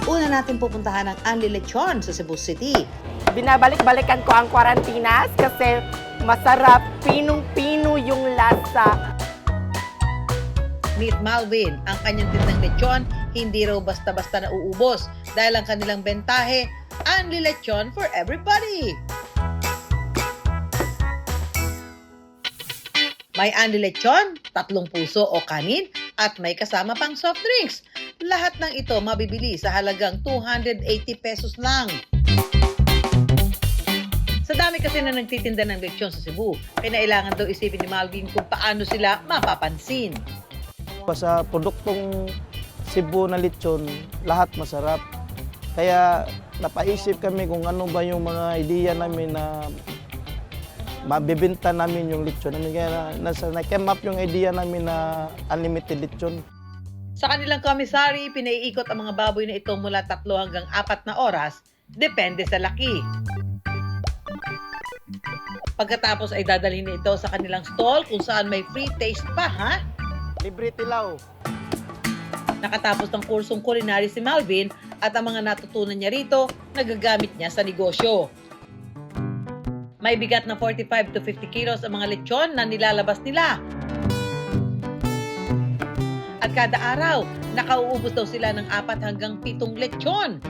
Una natin pupuntahan ang Anli Lechon sa Cebu City. Binabalik-balikan ko ang Quarantinas kasi masarap, pinong-pino yung lasa. Meet Malvin, ang kanyang tindang lechon, hindi raw basta-basta nauubos dahil ang kanilang bentahe, Anli Lechon for everybody! May Anli Lechon, 3 puso o kanin, at may kasama pang soft drinks. Lahat ng ito mabibili sa halagang 280 pesos lang. Sa dami kasi na nagtitinda ng lechon sa Cebu, kinailangan daw isipin ni Malvin kung paano sila mapapansin. Sa produktong Cebu na lechon, lahat masarap. Kaya napaisip kami kung ano ba yung mga ideya namin na mabibenta namin yung lechon namin. Kaya na-came up yung idea namin na unlimited lechon. Sa kanilang komisari, pinaiikot ang mga baboy na ito mula 3 hanggang 4 na oras, depende sa laki. Pagkatapos ay dadalhin na ito sa kanilang stall kung saan may free taste pa, ha? Libre tilaw. Nakatapos ng kursong culinary si Malvin at ang mga natutunan niya rito, nagagamit niya sa negosyo. May bigat na 45 to 50 kilos ang mga lechon na nilalabas nila. At kada araw, nakauubos daw sila ng 4 hanggang 7 lechon.